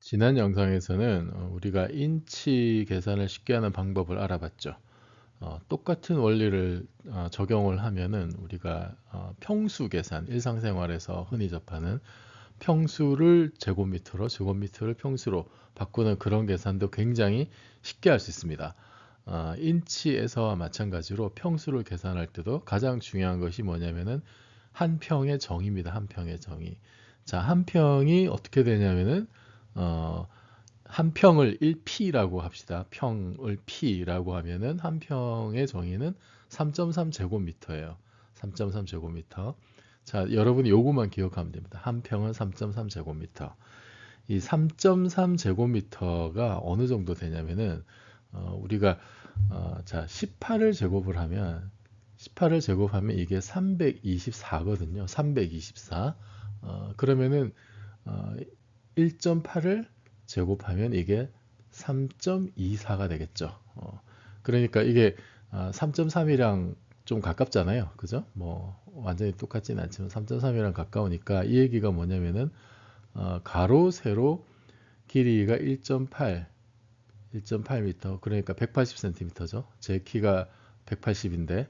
지난 영상에서는 우리가 인치 계산을 쉽게 하는 방법을 알아봤죠. 똑같은 원리를 적용을 하면은 우리가 평수 계산, 일상생활에서 흔히 접하는 평수를 제곱미터로, 제곱미터를 평수로 바꾸는 그런 계산도 굉장히 쉽게 할 수 있습니다. 인치에서와 마찬가지로 평수를 계산할 때도 가장 중요한 것이 뭐냐면은 한 평의 정의입니다. 한 평의 정의. 자, 한 평이 어떻게 되냐면은 어, 한 평을 1P라고 합시다. 평을 P라고 하면은 한 평의 정의는 3.3 제곱미터예요. 3.3 제곱미터. 자, 여러분이 요거만 기억하면 됩니다. 한 평은 3.3 제곱미터. 이 3.3 제곱미터가 어느 정도 되냐면은 우리가 자, 18을 제곱을 하면 18을 제곱하면 이게 324거든요. 324. 그러면은 1.8을 제곱하면 이게 3.24가 되겠죠. 그러니까 이게 3.3이랑 좀 가깝잖아요. 그죠? 뭐 완전히 똑같지는 않지만 3.3이랑 가까우니까 이 얘기가 뭐냐면은 가로 세로 길이가 1.8 1.8m 그러니까 180cm죠. 제 키가 180인데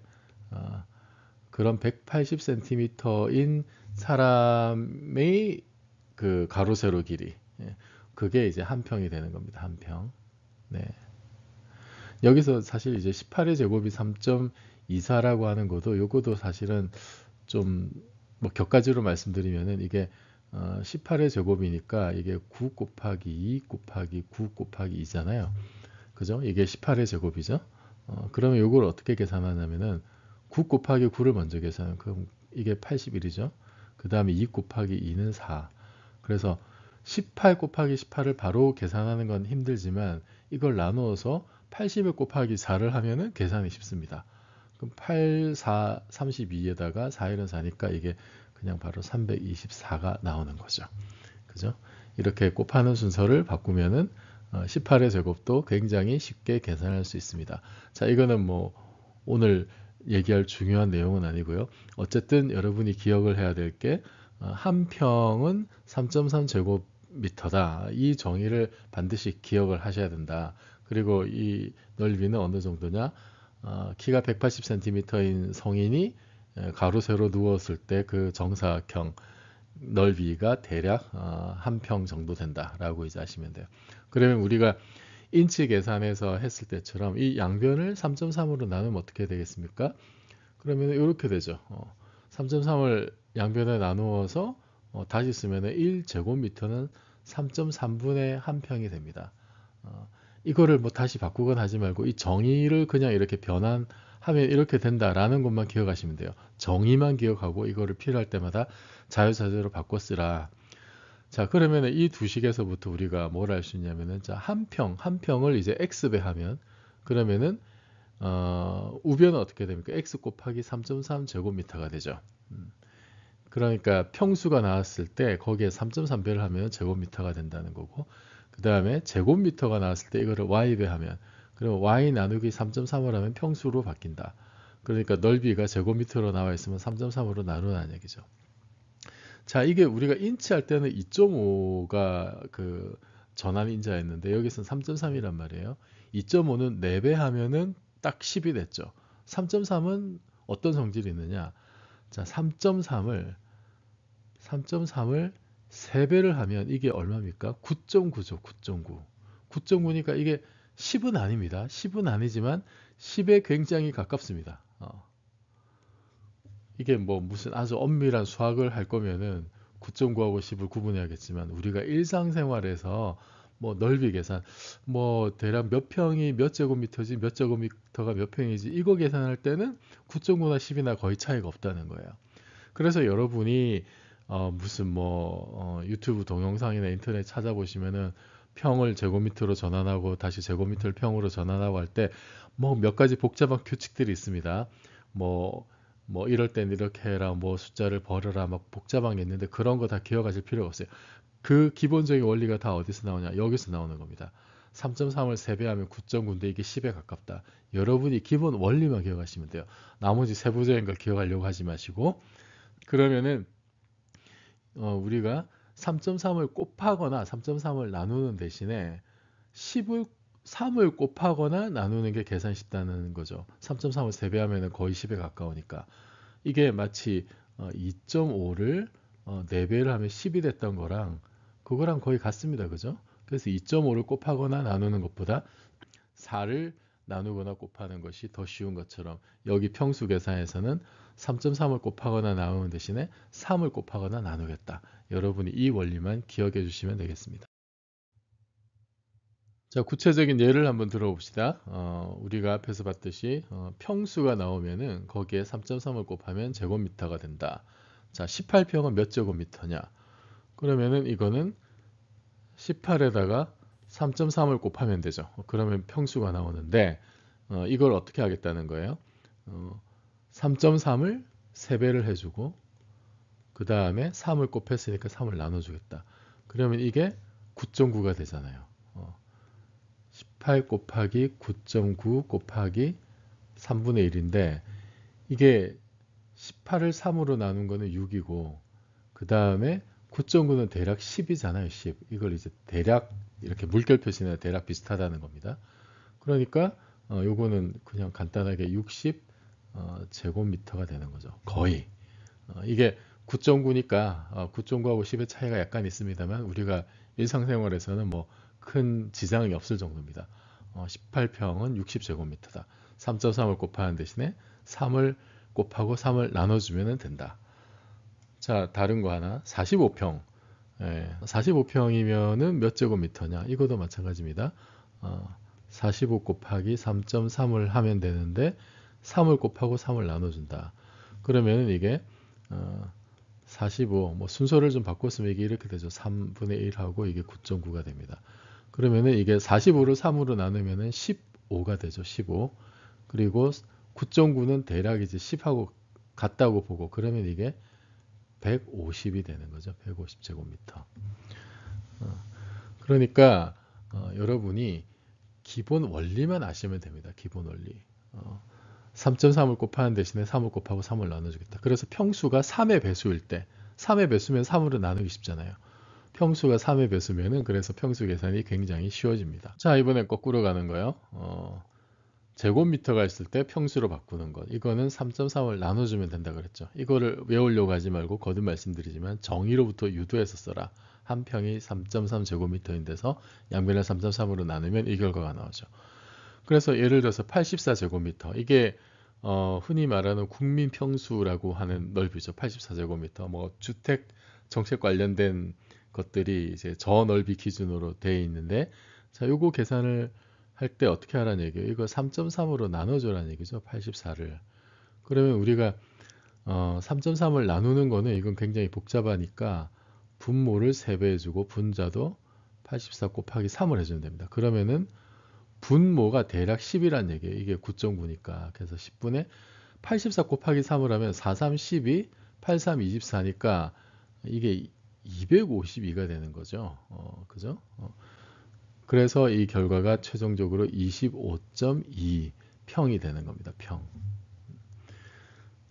그런 180cm인 사람의 그 가로 세로 길이 그게 이제 한 평이 되는 겁니다. 한 평. 네. 여기서 사실 이제 18의 제곱이 3.24라고 하는 것도 요거도 사실은 좀 뭐 격가지로 말씀드리면은 이게 18의 제곱이니까 이게 9 곱하기 2 곱하기 9 곱하기 2잖아요. 그죠? 이게 18의 제곱이죠. 그러면 요걸 어떻게 계산하냐면은 9 곱하기 9를 먼저 계산하면 그럼 이게 81이죠. 그 다음에 2 곱하기 2는 4. 그래서 18 곱하기 18을 바로 계산하는 건 힘들지만 이걸 나누어서 80을 곱하기 4를 하면은 계산이 쉽습니다. 그럼 8, 4, 32에다가 4일은 4니까 이게 그냥 바로 324가 나오는 거죠. 그죠? 이렇게 곱하는 순서를 바꾸면은 18의 제곱도 굉장히 쉽게 계산할 수 있습니다. 자, 이거는 뭐 오늘 얘기할 중요한 내용은 아니고요. 어쨌든 여러분이 기억을 해야 될 게 한 평은 3.3 제곱미터다. 이 정의를 반드시 기억을 하셔야 된다. 그리고 이 넓이는 어느 정도냐? 키가 180cm인 성인이 가로 세로 누웠을 때 그 정사각형 넓이가 대략 한 평 정도 된다라고 이제 아시면 돼요. 그러면 우리가 인치 계산해서 했을 때처럼 이 양변을 3.3으로 나누면 어떻게 되겠습니까? 그러면 이렇게 되죠. 3.3을 양변에 나누어서 다시 쓰면 1제곱미터는 3.3분의 한 평이 됩니다. 이거를 뭐 다시 바꾸거나 하지 말고 이 정의를 그냥 이렇게 변환하면 이렇게 된다라는 것만 기억하시면 돼요. 정의만 기억하고 이거를 필요할 때마다 자유자재로 바꿔 쓰라. 자, 그러면 이 두 식에서부터 우리가 뭘 할 수 있냐면은 자, 한 평을 이제 x배 하면 그러면은 우변은 어떻게 됩니까? x 곱하기 3.3 제곱미터가 되죠. 그러니까 평수가 나왔을 때 거기에 3.3배를 하면 제곱미터가 된다는 거고 그 다음에 제곱미터가 나왔을 때 이거를 y배 하면 그러면 y 나누기 3.3을 하면 평수로 바뀐다. 그러니까 넓이가 제곱미터로 나와 있으면 3.3으로 나누는 얘기죠. 자, 이게 우리가 인치 할 때는 2.5가 그 전환 인자였는데 여기서는 3.3이란 말이에요. 2.5는 4배 하면은 딱 10이 됐죠. 3.3은 어떤 성질이 있느냐? 자, 3.3을 3배를 하면 이게 얼마입니까? 9.9죠. 9.9. 9.9니까 이게 10은 아닙니다. 10은 아니지만 10에 굉장히 가깝습니다. 이게 뭐 무슨 아주 엄밀한 수학을 할 거면은 9.9하고 10을 구분해야겠지만 우리가 일상생활에서 뭐 넓이 계산 뭐 대략 몇 평이 몇 제곱미터지 몇 제곱미터가 몇 평이지 이거 계산할 때는 9.9나 10이나 거의 차이가 없다는 거예요. 그래서 여러분이 무슨 뭐 유튜브 동영상이나 인터넷 찾아보시면은 평을 제곱미터로 전환하고 다시 제곱미터를 평으로 전환하고 할 때 뭐 몇 가지 복잡한 규칙들이 있습니다. 뭐 이럴 땐 이렇게 해라, 뭐 숫자를 벌여라, 막 복잡한 게 있는데 그런 거 다 기억하실 필요가 없어요. 그 기본적인 원리가 다 어디서 나오냐? 여기서 나오는 겁니다. 3.3을 3배하면 9.9인데 이게 10에 가깝다. 여러분이 기본 원리만 기억하시면 돼요. 나머지 세부적인 걸 기억하려고 하지 마시고 그러면은 우리가 3.3을 곱하거나 3.3을 나누는 대신에 3을 곱하거나 나누는 게 계산 쉽다는 거죠. 3.3을 3배하면 거의 10에 가까우니까. 이게 마치 2.5를 4배를 하면 10이 됐던 거랑 그거랑 거의 같습니다. 그죠? 그래서 2.5를 곱하거나 나누는 것보다 4를 나누거나 곱하는 것이 더 쉬운 것처럼 여기 평수 계산에서는 3.3을 곱하거나 나누는 대신에 3을 곱하거나 나누겠다. 여러분이 이 원리만 기억해 주시면 되겠습니다. 자, 구체적인 예를 한번 들어봅시다. 우리가 앞에서 봤듯이 평수가 나오면은 거기에 3.3을 곱하면 제곱미터가 된다. 자, 18평은 몇 제곱미터냐? 그러면은 이거는 18에다가 3.3을 곱하면 되죠. 그러면 평수가 나오는데 이걸 어떻게 하겠다는 거예요? 3.3을 3배를 해주고 그 다음에 3을 곱했으니까 3을 나눠주겠다. 그러면 이게 9.9가 되잖아요. 18 곱하기 9.9 곱하기 3분의 1인데 이게 18을 3으로 나눈 거는 6이고 그 다음에 9.9는 대략 10이잖아요. 10. 이걸 이제 대략 이렇게 물결 표시나 대략 비슷하다는 겁니다. 그러니까 요거는 그냥 간단하게 60 제곱미터가 되는 거죠. 거의. 이게 9.9니까 9.9하고 10의 차이가 약간 있습니다만 우리가 일상생활에서는 뭐 큰 지장이 없을 정도입니다. 18평은 60제곱미터다. 3.3을 곱하는 대신에 3을 곱하고 3을 나눠주면 된다. 자, 다른 거 하나. 45평. 45평이면은 몇 제곱미터냐? 이것도 마찬가지입니다. 45 곱하기 3.3을 하면 되는데 3을 곱하고 3을 나눠준다. 그러면은 이게 45, 뭐 순서를 좀 바꿨으면 이게 이렇게 되죠. 3분의 1하고 이게 9.9가 됩니다. 그러면은 이게 45를 3으로 나누면은 15가 되죠. 15. 그리고 9.9는 대략 이제 10하고 같다고 보고 그러면 이게 150이 되는 거죠. 150제곱미터. 그러니까 여러분이 기본 원리만 아시면 됩니다. 기본 원리. 3.3을 곱하는 대신에 3을 곱하고 3을 나눠주겠다. 그래서 평수가 3의 배수일 때 3의 배수면 3으로 나누기 쉽잖아요. 평수가 3의 배수면은 그래서 평수 계산이 굉장히 쉬워집니다. 자, 이번에 거꾸로 가는 거요. 제곱미터가 있을 때 평수로 바꾸는 것. 이거는 3.3을 나눠주면 된다 그랬죠. 이거를 외우려고 하지 말고 거듭 말씀드리지만 정의로부터 유도해서 써라. 한 평이 3.3제곱미터인데서 양변을 3.3으로 나누면 이 결과가 나오죠. 그래서 예를 들어서 84제곱미터. 이게 흔히 말하는 국민 평수라고 하는 넓이죠. 84제곱미터. 뭐 주택 정책 관련된 것들이 이제 저 넓이 기준으로 되어 있는데 자, 요거 계산을 할 때 어떻게 하라는 얘기예요? 이거 3.3으로 나눠줘라는 얘기죠. 84를. 그러면 우리가 3.3을 나누는 거는 이건 굉장히 복잡하니까 분모를 3배 해주고 분자도 84 곱하기 3을 해주면 됩니다. 그러면은 분모가 대략 10이란 얘기예요. 이게 9.9니까. 그래서 10분의 84 곱하기 3을 하면 4, 3, 12, 8, 3, 24니까 이게 252가 되는 거죠. 그죠? 그래서 이 결과가 최종적으로 25.2평이 되는 겁니다. 평.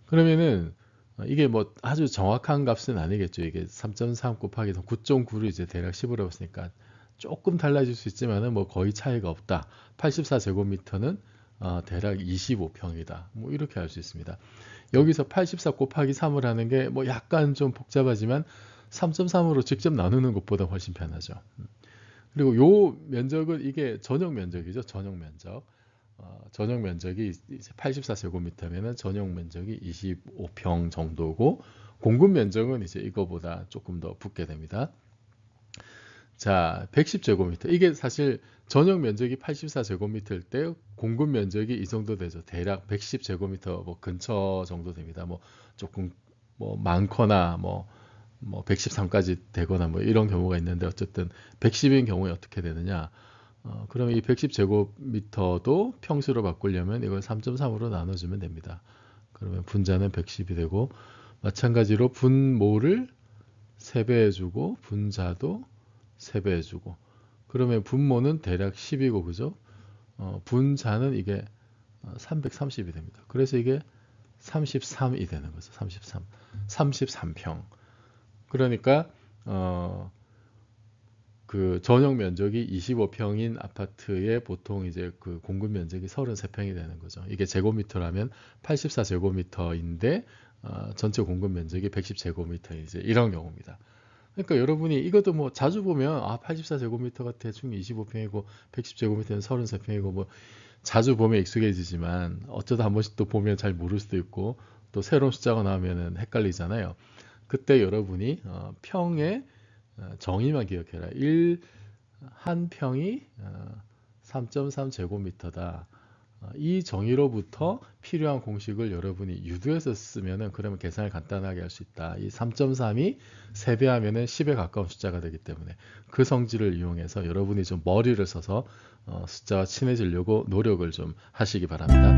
그러면은 이게 뭐 아주 정확한 값은 아니겠죠. 이게 3.3 곱하기 9.9를 이제 대략 10으로 했으니까 조금 달라질 수 있지만은 뭐 거의 차이가 없다. 84제곱미터는 대략 25평이다. 뭐 이렇게 할 수 있습니다. 여기서 84 곱하기 3을 하는 게 뭐 약간 좀 복잡하지만 3.3으로 직접 나누는 것보다 훨씬 편하죠. 그리고 요 면적은 이게 전용 면적이죠. 전용 면적. 전용 면적이 이제 84제곱미터면은 전용 면적이 25평 정도고 공급 면적은 이제 이거보다 조금 더 붙게 됩니다. 자, 110제곱미터. 이게 사실 전용 면적이 84제곱미터일 때 공급 면적이 이 정도 되죠. 대략 110제곱미터 뭐 근처 정도 됩니다. 뭐 조금 뭐 많거나 뭐 113까지 되거나 뭐 이런 경우가 있는데 어쨌든 110인 경우에 어떻게 되느냐? 그러면 이 110제곱미터도 평수로 바꾸려면 이걸 3.3으로 나눠주면 됩니다. 그러면 분자는 110이 되고 마찬가지로 분모를 3배 해주고 분자도 3배 해주고 그러면 분모는 대략 10이고 그죠? 분자는 이게 330이 됩니다. 그래서 이게 33이 되는 거죠. 33. 33평. 그러니까 그 전용 면적이 25평인 아파트에 보통 이제 그 공급 면적이 33평이 되는 거죠. 이게 제곱미터라면 84제곱미터인데 전체 공급 면적이 110제곱미터 이제 이런 경우입니다. 그러니까 여러분이 이것도 뭐 자주 보면 84제곱미터가 대충 25평이고 110제곱미터는 33평이고 뭐 자주 보면 익숙해지지만 어쩌다 한 번씩 또 보면 잘 모를 수도 있고 또 새로운 숫자가 나오면은 헷갈리잖아요. 그때 여러분이 평의 정의만 기억해라. 한 평이 3.3제곱미터다. 이 정의로부터 필요한 공식을 여러분이 유도해서 쓰면은 그러면 계산을 간단하게 할 수 있다. 이 3.3이 3배 하면은 10에 가까운 숫자가 되기 때문에 그 성질을 이용해서 여러분이 좀 머리를 써서 숫자와 친해지려고 노력을 좀 하시기 바랍니다.